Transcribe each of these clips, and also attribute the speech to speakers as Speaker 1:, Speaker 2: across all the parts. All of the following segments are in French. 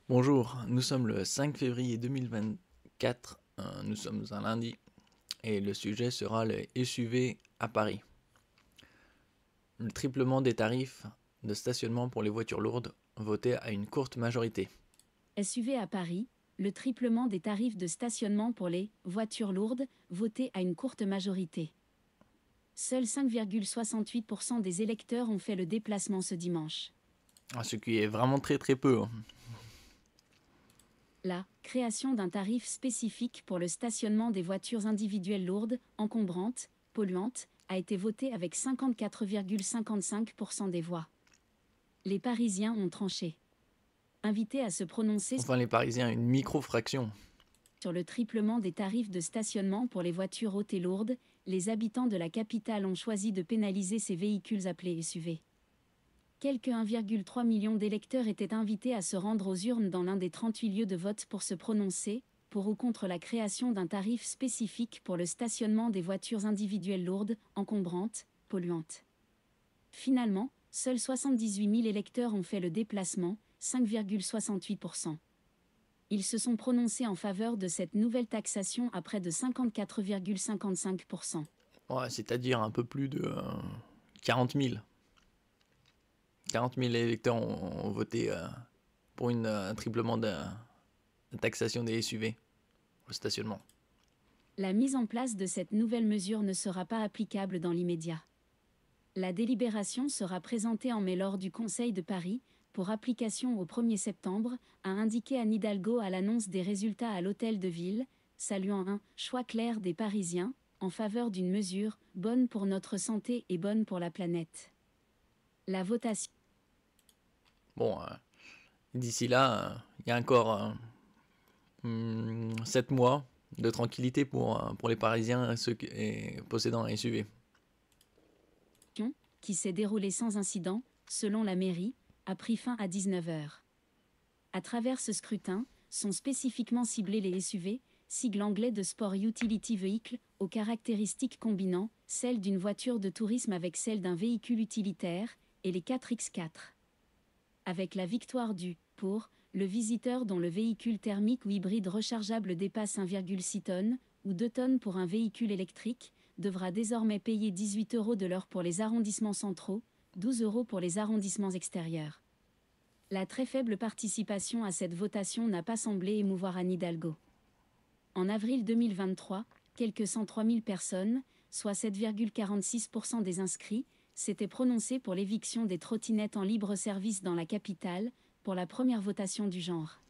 Speaker 1: Bonjour, nous sommes le 5 février 2024, nous sommes un lundi, et le sujet sera le SUV à Paris. Le triplement des tarifs de stationnement pour les voitures lourdes, voté à une courte majorité.
Speaker 2: SUV à Paris, le triplement des tarifs de stationnement pour les voitures lourdes, voté à une courte majorité. Seuls 5,68% des électeurs ont fait le déplacement ce dimanche.
Speaker 1: Ce qui est vraiment très peu.
Speaker 2: La création d'un tarif spécifique pour le stationnement des voitures individuelles lourdes, encombrantes, polluantes, a été votée avec 54,55% des voix. Les Parisiens ont tranché. Invités à se prononcer
Speaker 1: Enfin, les Parisiens, une micro-fraction.
Speaker 2: sur le triplement des tarifs de stationnement pour les voitures hautes et lourdes, les habitants de la capitale ont choisi de pénaliser ces véhicules appelés SUV. Quelques 1,3 million d'électeurs étaient invités à se rendre aux urnes dans l'un des 38 lieux de vote pour se prononcer, pour ou contre la création d'un tarif spécifique pour le stationnement des voitures individuelles lourdes, encombrantes, polluantes. Finalement, seuls 78 000 électeurs ont fait le déplacement, 5,68%. Ils se sont prononcés en faveur de cette nouvelle taxation à près de 54,55%.
Speaker 1: Ouais, c'est-à-dire un peu plus de 40 000. 40 000 électeurs ont voté pour un triplement de la taxation des SUV au stationnement.
Speaker 2: La mise en place de cette nouvelle mesure ne sera pas applicable dans l'immédiat. La délibération sera présentée en mai lors du Conseil de Paris, pour application au 1er septembre, a indiqué Anne Hidalgo à l'annonce des résultats à l'Hôtel de Ville, saluant un « choix clair des Parisiens » en faveur d'une mesure « bonne pour notre santé et bonne pour la planète ». La votation.
Speaker 1: Bon, d'ici là, il y a encore 7 mois de tranquillité pour les Parisiens et ceux possédant un SUV.
Speaker 2: Qui s'est déroulée sans incident, selon la mairie, a pris fin à 19h. À travers ce scrutin, sont spécifiquement ciblés les SUV, sigle anglais de Sport Utility Vehicle, aux caractéristiques combinant celles d'une voiture de tourisme avec celle d'un véhicule utilitaire, et les 4x4. Avec la victoire du « pour », le visiteur dont le véhicule thermique ou hybride rechargeable dépasse 1,6 tonnes, ou 2 tonnes pour un véhicule électrique, devra désormais payer 18 € de l'heure pour les arrondissements centraux, 12 € pour les arrondissements extérieurs. La très faible participation à cette votation n'a pas semblé émouvoir Anne Hidalgo. En avril 2023, quelques 103 000 personnes, soit 7,46% des inscrits, s'étaient prononcées pour l'éviction des trottinettes en libre service dans la capitale, pour la première votation du genre.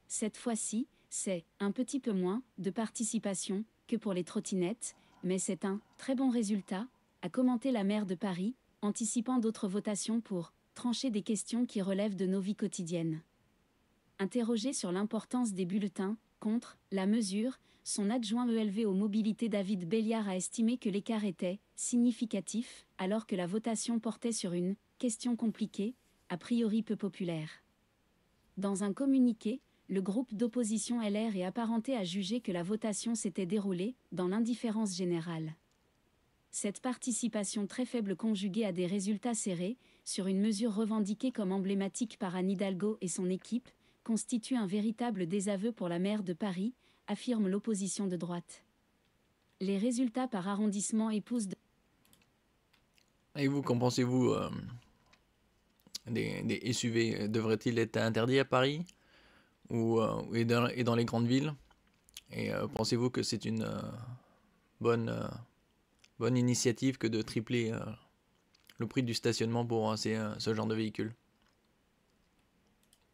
Speaker 2: Cette fois-ci, c'est un petit peu moins de participation que pour les trottinettes, mais c'est un très bon résultat, a commenté la maire de Paris, anticipant d'autres votations pour trancher des questions qui relèvent de nos vies quotidiennes. Interrogé sur l'importance des bulletins contre la mesure, son adjoint ELV aux mobilités David Belliard a estimé que l'écart était significatif, alors que la votation portait sur une question compliquée, a priori peu populaire. Dans un communiqué, le groupe d'opposition LR est apparenté à juger que la votation s'était déroulée dans l'indifférence générale. Cette participation très faible conjuguée à des résultats serrés, sur une mesure revendiquée comme emblématique par Anne Hidalgo et son équipe, constitue un véritable désaveu pour la maire de Paris, affirme l'opposition de droite. Les résultats par arrondissement épousent de...
Speaker 1: Et vous, qu'en pensez-vous des SUV devraient-ils être interdits à Paris et dans les grandes villes? Et pensez-vous que c'est une bonne initiative que de tripler le prix du stationnement pour ce genre de véhicule?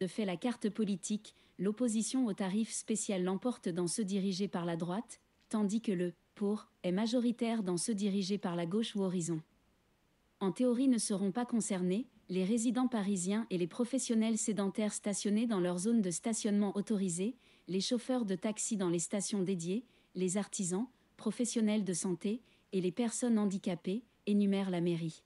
Speaker 2: De fait la carte politique, l'opposition au tarif spécial l'emporte dans ceux dirigés par la droite, tandis que le « pour » est majoritaire dans ceux dirigés par la gauche ou Horizon. En théorie ne seront pas concernés les résidents parisiens et les professionnels sédentaires stationnés dans leur zone de stationnement autorisée, les chauffeurs de taxi dans les stations dédiées, les artisans, professionnels de santé et les personnes handicapées, énumère la mairie.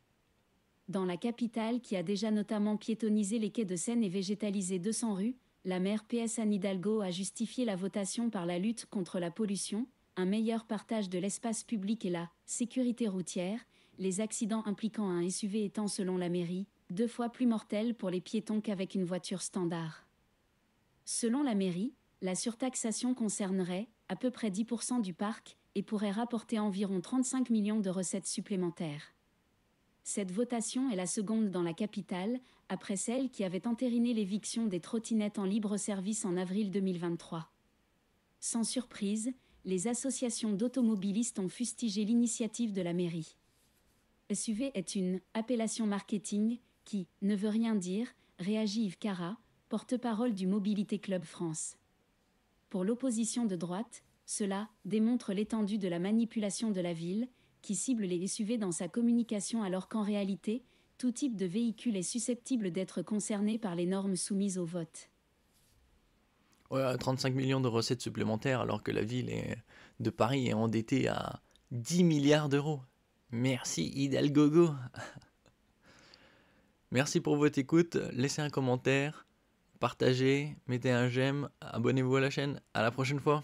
Speaker 2: Dans la capitale qui a déjà notamment piétonnisé les quais de Seine et végétalisé 200 rues, la maire PS Anne Hidalgo a justifié la votation par la lutte contre la pollution, un meilleur partage de l'espace public et la sécurité routière, les accidents impliquant un SUV étant selon la mairie 2 fois plus mortels pour les piétons qu'avec une voiture standard. Selon la mairie, la surtaxation concernerait à peu près 10% du parc et pourrait rapporter environ 35 millions de recettes supplémentaires. Cette votation est la seconde dans la capitale, après celle qui avait entériné l'éviction des trottinettes en libre service en avril 2023. Sans surprise, les associations d'automobilistes ont fustigé l'initiative de la mairie. SUV est une appellation marketing qui ne veut rien dire, réagit Yves Cara, porte-parole du Mobilité Club France. Pour l'opposition de droite, cela démontre l'étendue de la manipulation de la ville, qui cible les SUV dans sa communication alors qu'en réalité, tout type de véhicule est susceptible d'être concerné par les normes soumises au vote.
Speaker 1: Ouais, 35 millions de recettes supplémentaires alors que la ville de Paris est endettée à 10 milliards d'euros. Merci Hidalgo. Merci pour votre écoute, laissez un commentaire, partagez, mettez un j'aime, abonnez-vous à la chaîne, à la prochaine fois.